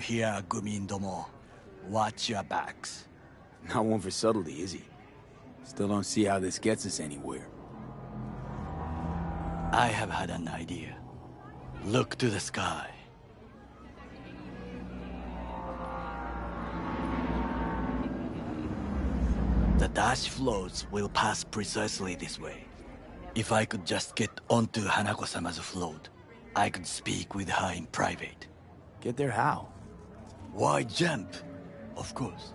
here, Gumindomo. Watch your backs. Not one for subtlety, is he? Still don't see how this gets us anywhere. I have had an idea. Look to the sky. The dash floats will pass precisely this way. If I could just get onto Hanako-sama's float, I could speak with her in private. Get there how? Why jump? Of course.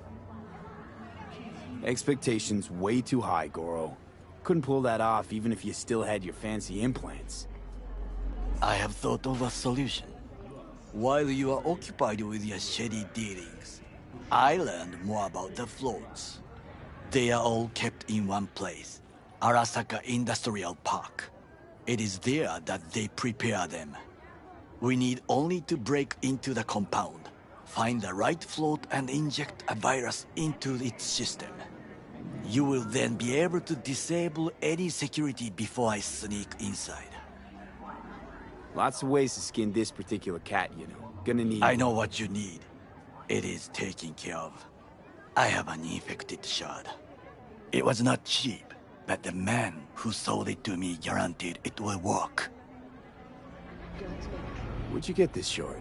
Expectations way too high, Goro. Couldn't pull that off even if you still had your fancy implants. I have thought of a solution. While you are occupied with your shady dealings, I learned more about the floats. They are all kept in one place, Arasaka Industrial Park. It is there that they prepare them. We need only to break into the compound, find the right float and inject a virus into its system. You will then be able to disable any security before I sneak inside. Lots of ways to skin this particular cat, you know. Gonna need... I know what you need. It is taken care of. I have an infected shard. It was not cheap, but the man who sold it to me guaranteed it will work. Where'd you get this shard?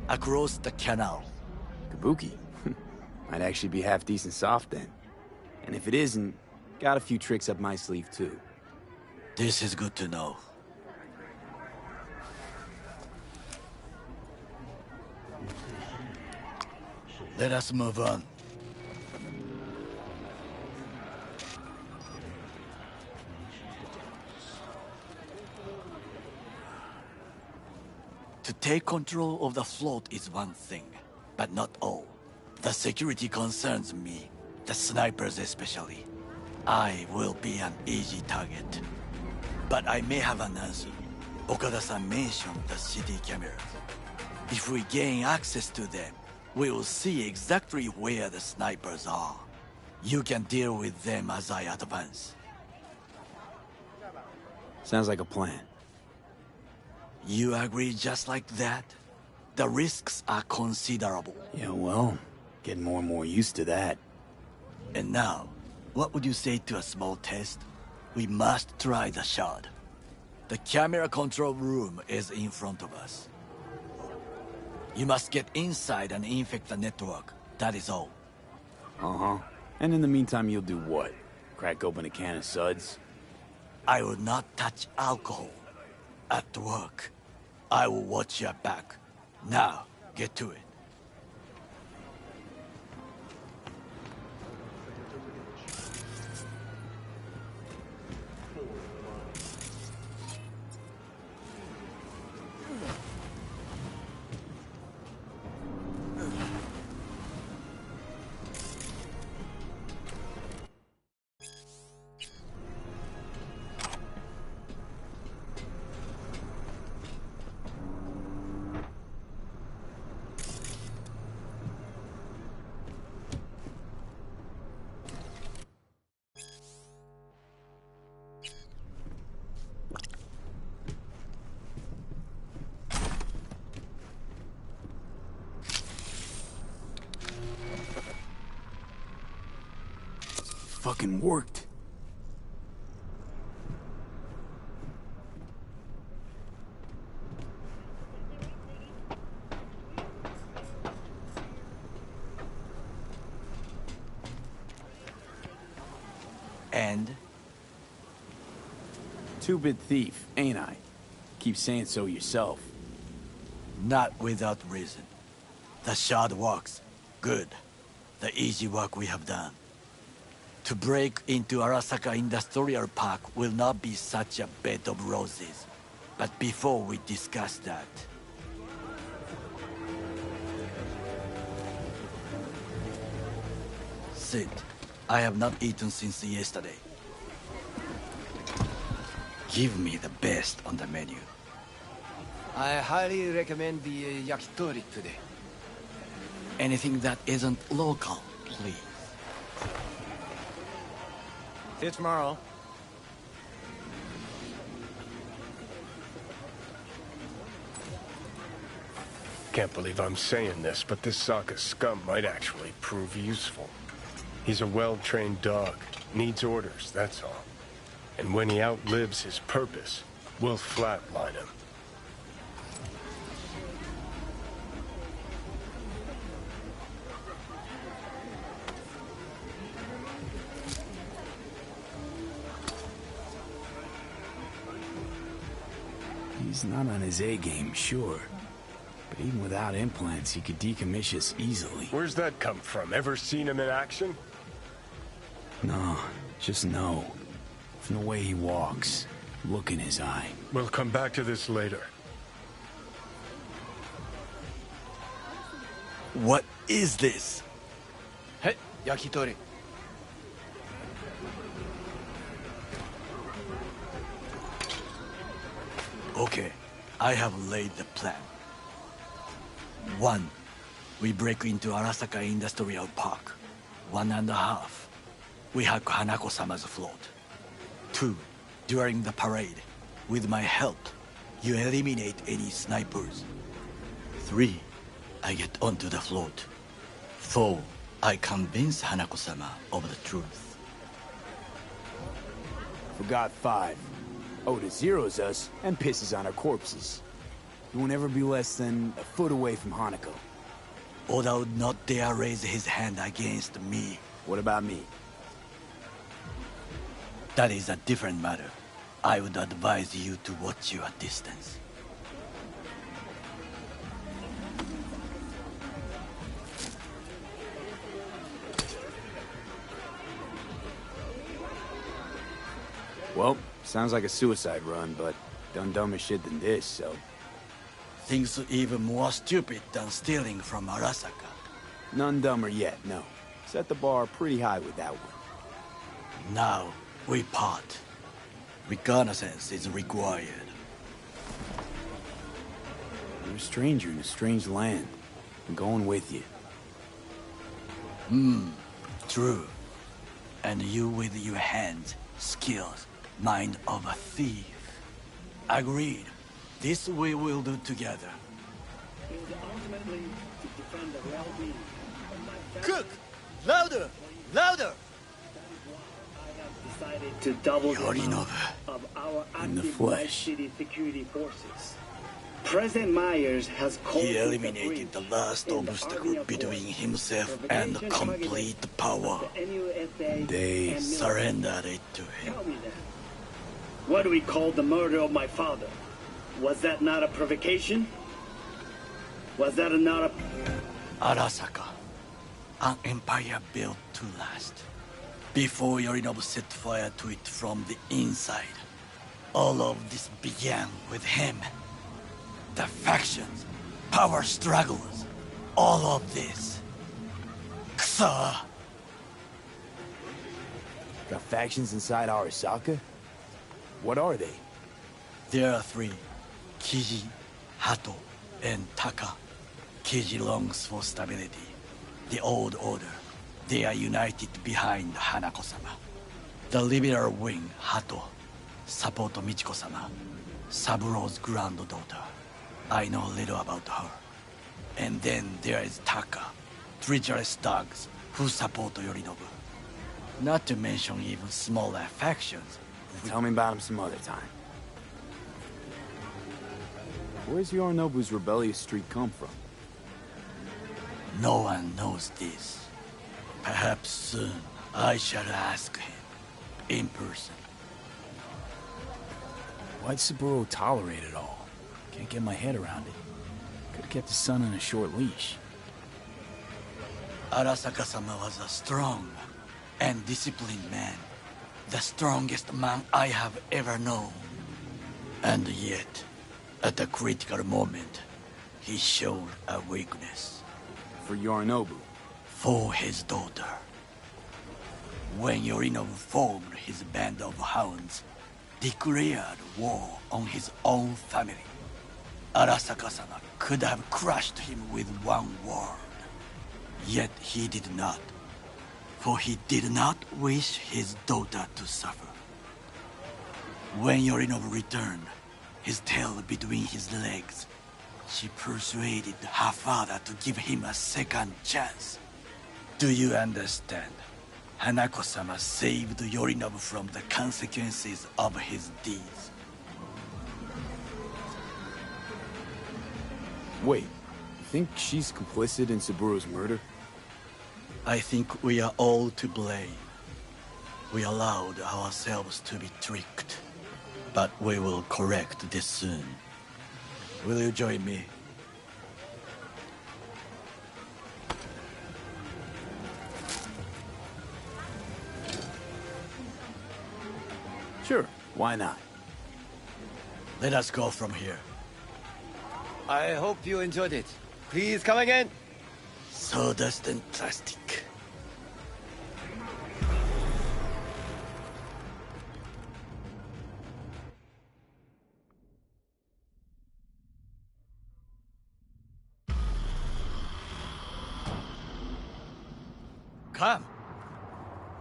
Across the canal. Kabuki? Might actually be half decent soft then. And if it isn't, got a few tricks up my sleeve too. This is good to know. Let us move on. To take control of the float is one thing, but not all. The security concerns me, the snipers especially. I will be an easy target. But I may have an answer. Okada-san mentioned the city cameras. If we gain access to them, we will see exactly where the snipers are. You can deal with them as I advance. Sounds like a plan. You agree just like that? The risks are considerable. Yeah, well, getting more and more used to that. And now, what would you say to a small test? We must try the shard. The camera control room is in front of us. You must get inside and infect the network. That is all. Uh-huh. And in the meantime, you'll do what? Crack open a can of suds? I will not touch alcohol. At work, I will watch your back. Now, get to it. Fucking worked. And? Two-bit thief, ain't I? Keep saying so yourself. Not without reason. The shard works. Good. The easy work we have done. To break into Arasaka Industrial Park will not be such a bed of roses. But before we discuss that... Sit. I have not eaten since yesterday. Give me the best on the menu. I highly recommend the yakitori today. Anything that isn't local, please. See you tomorrow. can't believe I'm saying this, but this Sokka scum might actually prove useful. He's a well-trained dog. Needs orders, that's all. And when he outlives his purpose, we'll flatline him. He's not on his A-game, sure. But even without implants, he could decommission us easily. Where's that come from? Ever seen him in action? No, just no. From the way he walks, look in his eye. We'll come back to this later. What is this? Hey, yakitori. Okay, I have laid the plan. 1. We break into Arasaka Industrial Park. 1.5. We hack Hanako-sama's float. 2. During the parade, with my help, you eliminate any snipers. 3. I get onto the float. 4. I convince Hanako-sama of the truth. Forgot 5. Oda zeroes us and pisses on our corpses. You won't ever be less than a foot away from Hanako. Oda would not dare raise his hand against me. What about me? That is a different matter. I would advise you to watch your distance. Well, sounds like a suicide run, but done dumber shit than this, so... Things even more stupid than stealing from Arasaka. None dumber yet, no. Set the bar pretty high with that one. Now, we part. Reconnaissance is required. You're a stranger in a strange land. I'm going with you. True. And you with your hands, skills, mind of a thief. Agreed. This we will do together. Cook! Louder! Louder! To double the Yorinobu, amount of our in the active flesh. city security forces. President Myers has called he it a eliminated the breach last in the obstacle Army of between War. himself and complete power. The NUSA They and military. Surrendered it to him. Tell me then, what do we call the murder of my father? Was that not a provocation? Was that not a... Arasaka, an empire built to last. Before Yorinobu set fire to it from the inside, all of this began with him. The factions, power struggles, all of this. Kusa! Got factions inside Arasaka? What are they? There are 3. Kiji, Hato, and Taka. Kiji longs for stability. The old order. They are united behind Hanako-sama. The liberal wing, Hato, support Michiko-sama, Saburo's granddaughter. I know little about her. And then there is Taka, treacherous dogs who support Yorinobu. Not to mention even smaller factions. Tell me about him some other time. Where's Yorinobu's rebellious streak come from? No one knows this. Perhaps soon I shall ask him in person. Why'd Saburo tolerate it all? Can't get my head around it. Could've kept his son on a short leash. Arasaka-sama was a strong and disciplined man. The strongest man I have ever known. And yet, at a critical moment, he showed a weakness. For Yorinobu. For his daughter. When Yorinobu formed his band of hounds, declared war on his own family, Arasaka-sama could have crushed him with one word. Yet he did not. For he did not wish his daughter to suffer. When Yorinobu returned, his tail between his legs, She persuaded her father to give him a second chance. Do you understand? Hanako-sama saved Yorinobu from the consequences of his deeds. Wait, you think she's complicit in Saburo's murder? I think we are all to blame. We allowed ourselves to be tricked. But we will correct this soon. Will you join me? Sure, why not? Let us go from here. I hope you enjoyed it. Please come again. Sawdust and plastic. Come.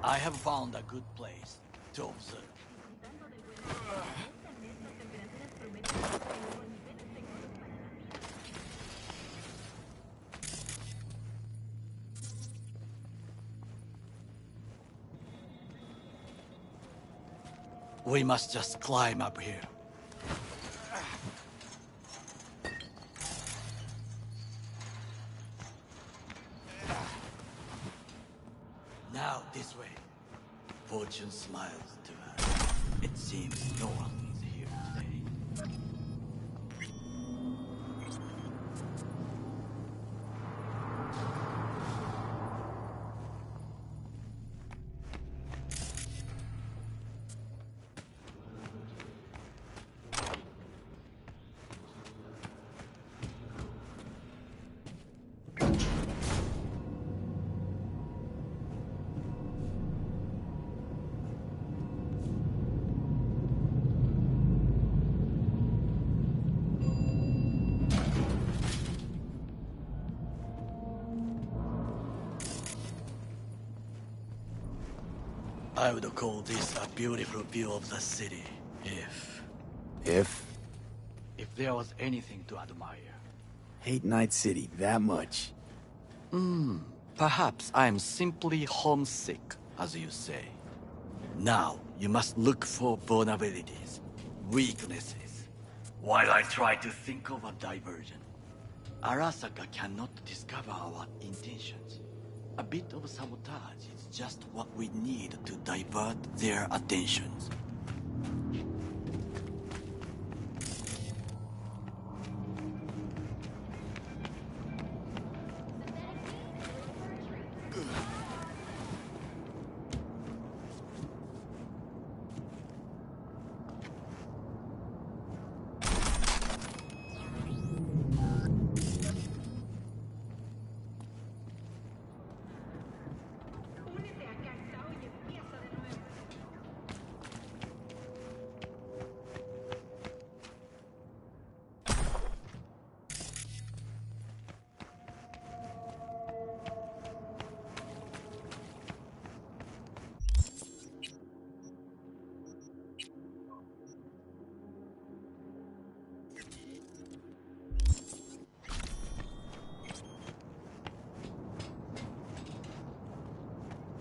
I have found a good place to observe. We must just climb up here. Now this way. Fortune smiles to her. It seems no one is here today. I would call this a beautiful view of the city, if there was anything to admire. Hate Night City that much. Perhaps I'm simply homesick, as you say. Now, you must look for vulnerabilities, weaknesses, while I try to think of a diversion. Arasaka cannot discover our intentions. A bit of sabotage is just what we need to divert their attentions.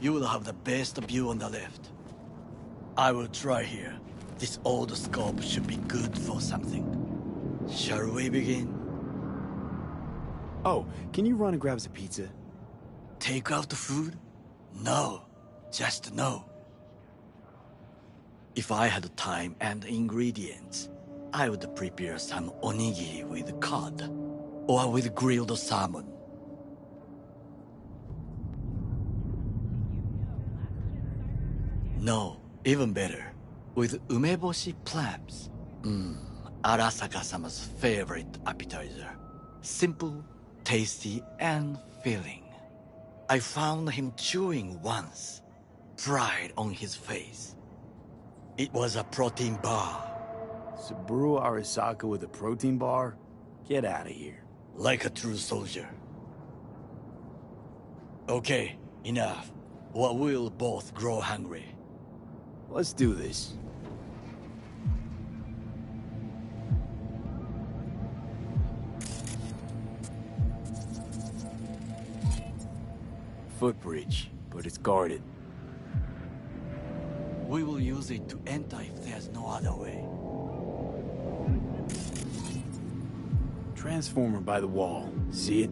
You will have the best view on the left. I will try here. This old scope should be good for something. Shall we begin? Oh, can you run and grab us a pizza? Take out the food? No. Just no. If I had time and ingredients, I would prepare some onigiri with cod. Or with grilled salmon. No, even better. With umeboshi clams. Arasaka-sama's favorite appetizer. Simple, tasty, and filling. I found him chewing once. Pride on his face. It was a protein bar. Saburo Arasaka with a protein bar? Get out of here. Like a true soldier. Okay, enough. Or we'll both grow hungry. Let's do this. footbridge, but it's guarded. We will use it to enter if there's no other way. Transformer by the wall. See it?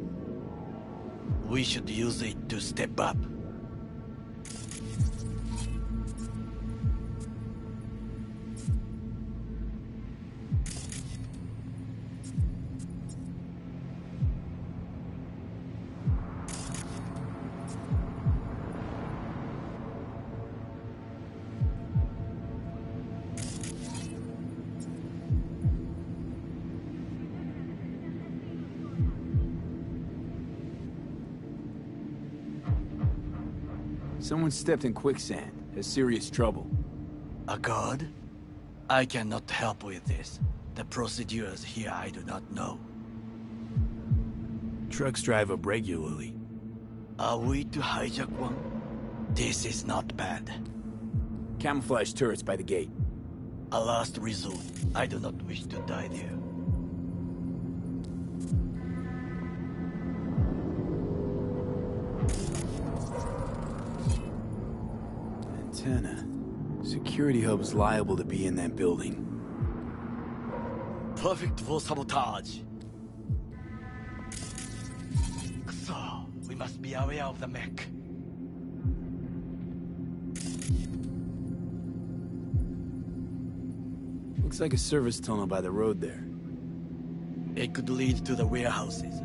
We should use it to step up. Someone stepped in quicksand. Has serious trouble. A god? I cannot help with this. The procedures here I do not know. Trucks drive up regularly. Are we to hijack one? This is not bad. Camouflage turrets by the gate. A last resort. I do not wish to die there. Antenna. Security hub's liable to be in that building. Perfect for sabotage. So, we must be aware of the mech. Looks like a service tunnel by the road there. It could lead to the warehouses.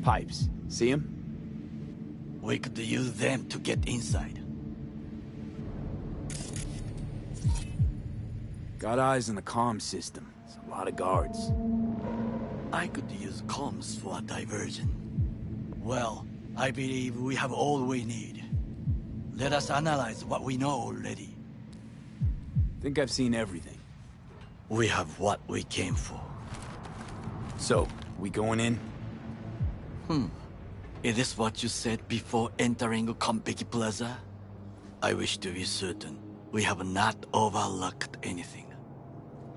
Pipes. See them? We could use them to get inside. Got eyes on the comm system. It's a lot of guards. I could use comms for a diversion. Well, I believe we have all we need. Let us analyze what we know already. Think I've seen everything. We have what we came for. So, we going in? Is this what you said before entering Konpeki Plaza? I wish to be certain we have not overlooked anything.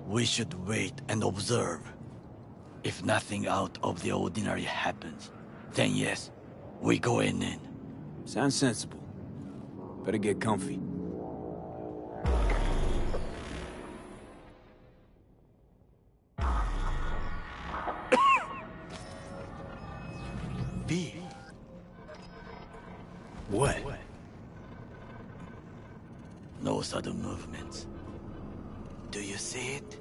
We should wait and observe. If nothing out of the ordinary happens, then yes, we go in. Sounds sensible. Better get comfy. B. What? No sudden movements. Do you see it?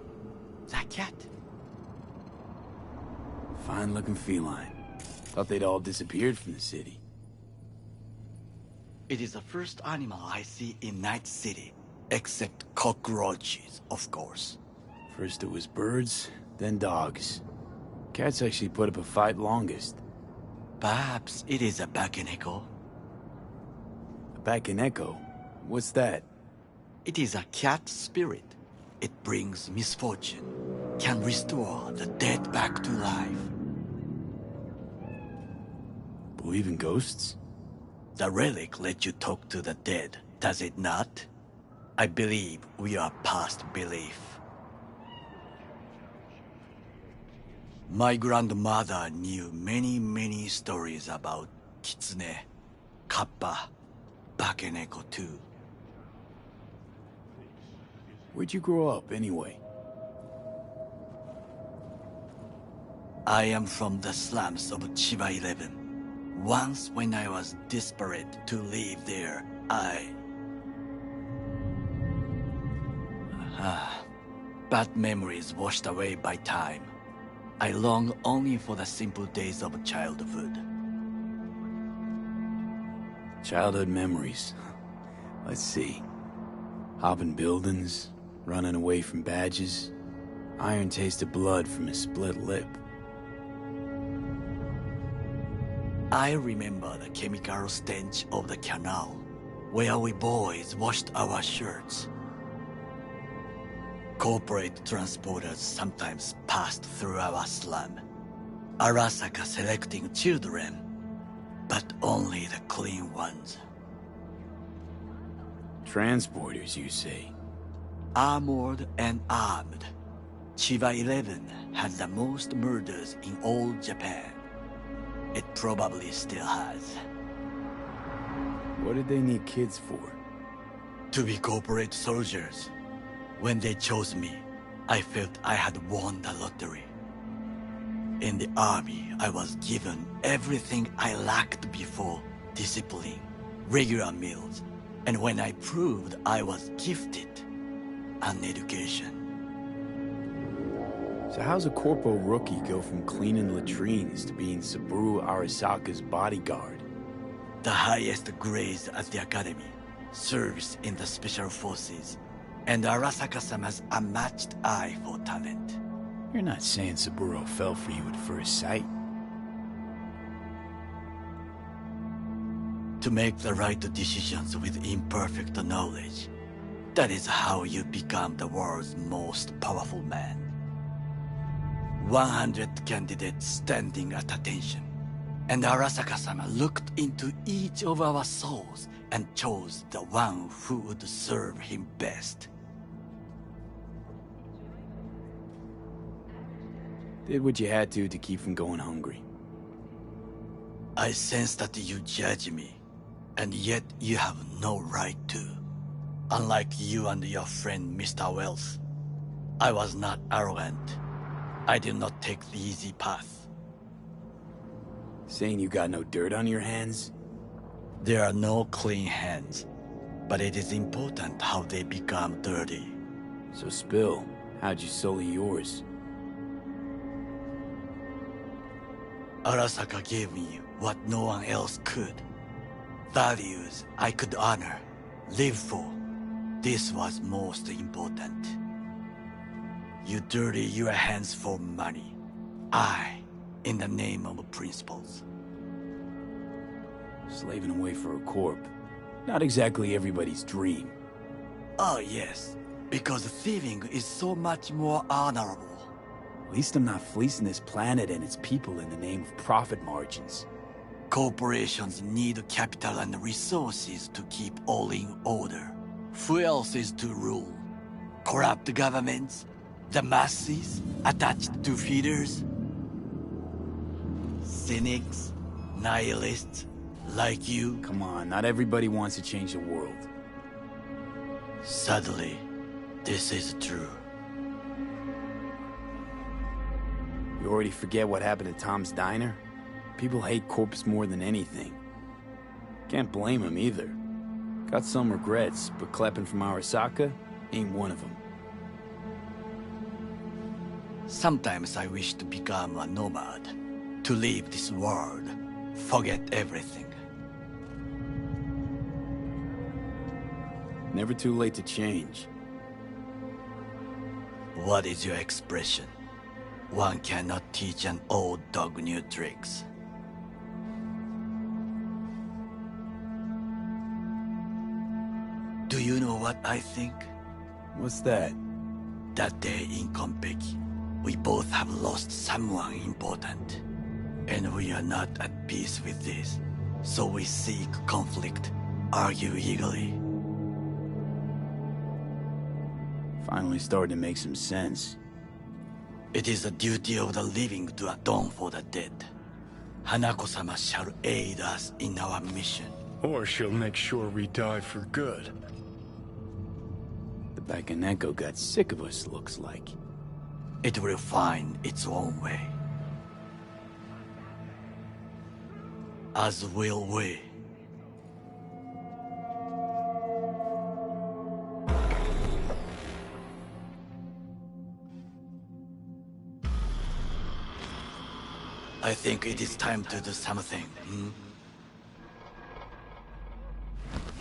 The cat? Fine-looking feline. Thought they'd all disappeared from the city. It is the first animal I see in Night City, except cockroaches, of course. First it was birds, then dogs. Cats actually put up a fight longest. Perhaps it is a Bakeneko. A Bakeneko? What's that? It is a cat spirit. It brings misfortune, can restore the dead back to life. Believe in ghosts? The relic lets you talk to the dead, does it not? I believe we are past belief. My grandmother knew many stories about Kitsune, Kappa, Bakeneko too. Where'd you grow up, anyway? I am from the slums of Chiba 11. Once when I was desperate to live there, bad memories washed away by time. I long only for the simple days of childhood. Childhood memories. Let's see. Hopping buildings, running away from badges, iron taste of blood from a split lip. I remember the chemical stench of the canal, where we boys washed our shirts. Corporate transporters sometimes passed through our slum, Arasaka selecting children, but only the clean ones. Transporters, you say? Armored and armed. Chiba 11 had the most murders in all Japan. It probably still has. What did they need kids for? To be corporate soldiers. When they chose me, I felt I had won the lottery. In the army, I was given everything I lacked before: discipline, regular meals, and when I proved I was gifted, an education. So how's a corpo rookie go from cleaning latrines to being Saburo Arasaka's bodyguard? The highest grades at the academy, service in the special forces, and Arasaka-sama's unmatched eye for talent. You're not saying Saburo fell for you at first sight. To make the right decisions with imperfect knowledge, that is how you become the world's most powerful man. 100 candidates standing at attention, and Arasaka-sama looked into each of our souls and chose the one who would serve him best. Did what you had to keep from going hungry. I sense that you judge me, and yet you have no right to. Unlike you and your friend Mr. Wells, I was not arrogant. I did not take the easy path. Saying you got no dirt on your hands? There are no clean hands, but it is important how they become dirty. So spill, how'd you sully yours? Arasaka gave me what no one else could. Values I could honor, live for. This was most important. You dirty your hands for money. I, in the name of principles. Slaving away for a corp. Not exactly everybody's dream. Oh yes, because thieving is so much more honorable. At least I'm not fleecing this planet and its people in the name of profit margins. Corporations need capital and resources to keep all in order. Who else is to rule? Corrupt governments? The masses attached to feeders? Cynics? Nihilists? Like you? Come on, not everybody wants to change the world. Sadly, this is true. You already forget what happened to Tom's Diner? People hate corpse more than anything. Can't blame him either. Got some regrets, but clapping from Arasaka ain't one of them. Sometimes I wish to become a nomad, to leave this world, forget everything. Never too late to change. What is your expression? One cannot teach an old dog new tricks. Do you know what I think? What's that? That day in Konpeki, we both have lost someone important. And we are not at peace with this. So we seek conflict, argue eagerly. Finally starting to make some sense. It is the duty of the living to atone for the dead. Hanako-sama shall aid us in our mission. Or she'll make sure we die for good. The Bakaneko got sick of us, looks like. It will find its own way. As will we. I think it is time to do something,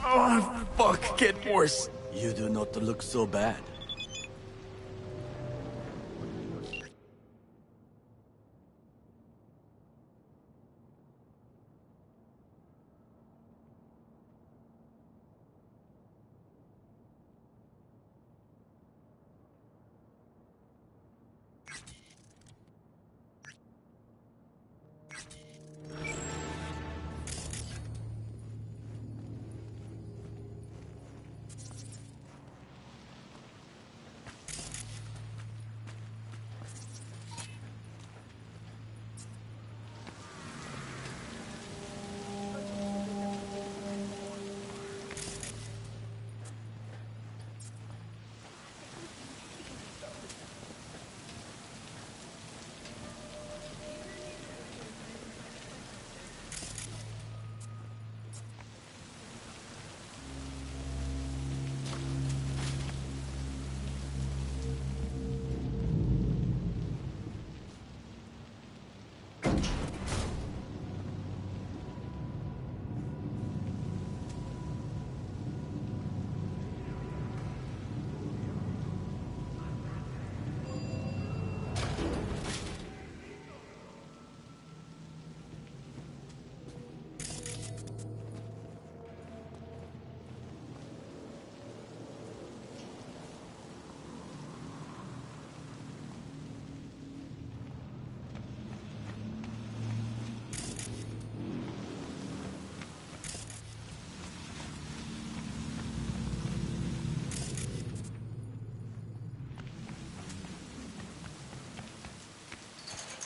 Oh, fuck, get worse. You do not look so bad.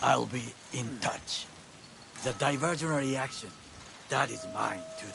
I'll be in touch. The diversionary action, that is mine to do.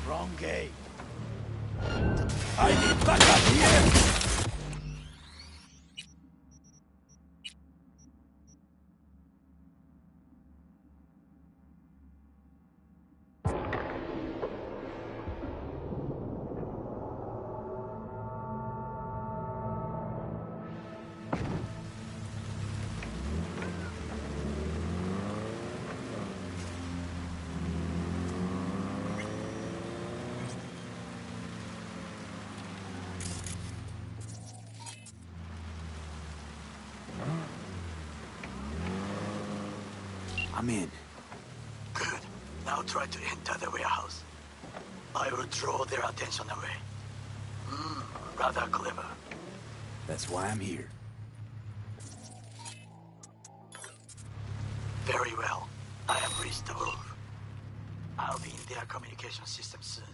Wrong gate. I need backup here! I'm in. Good. Now try to enter the warehouse. I will draw their attention away. Rather clever. That's why I'm here. Very well. I have reached the roof. I'll be in their communication system soon.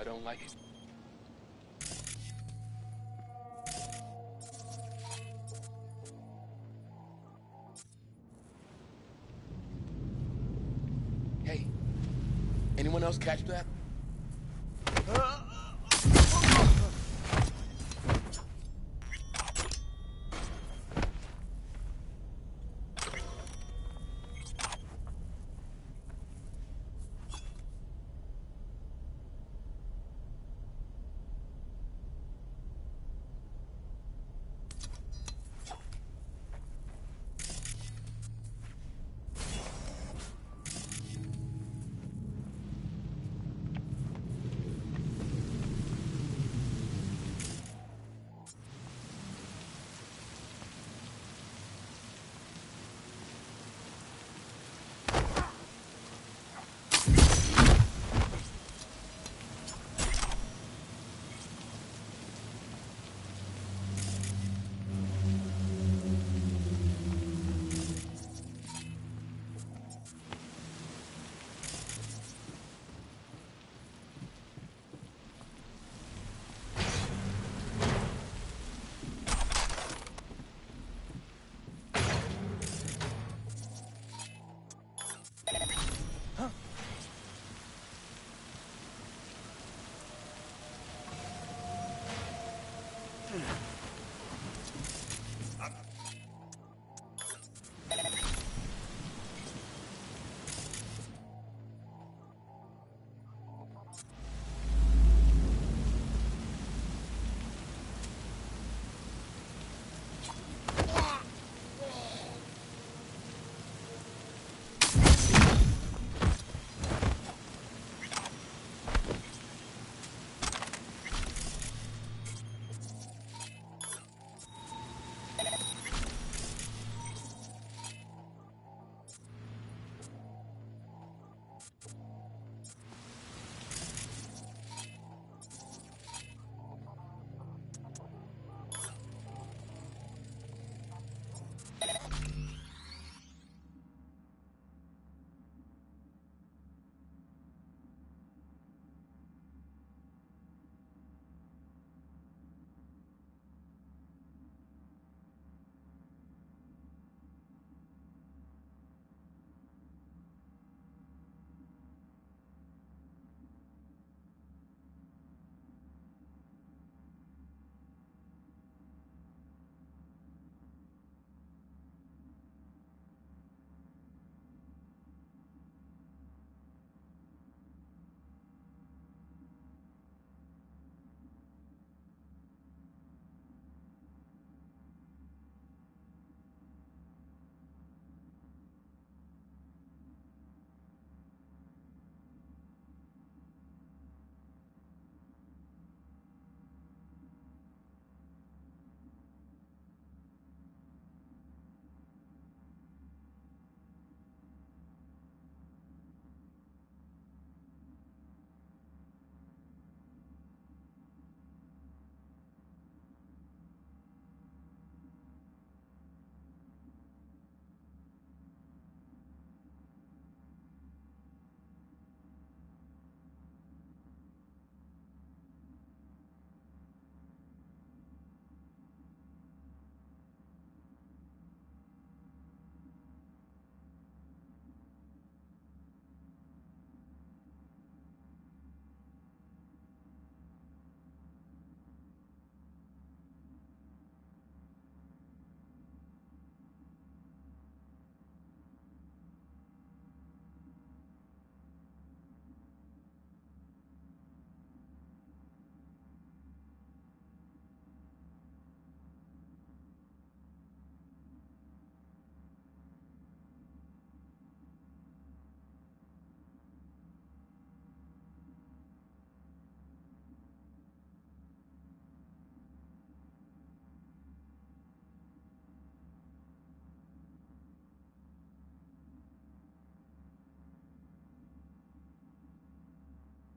I don't like it. Hey, anyone else catch that?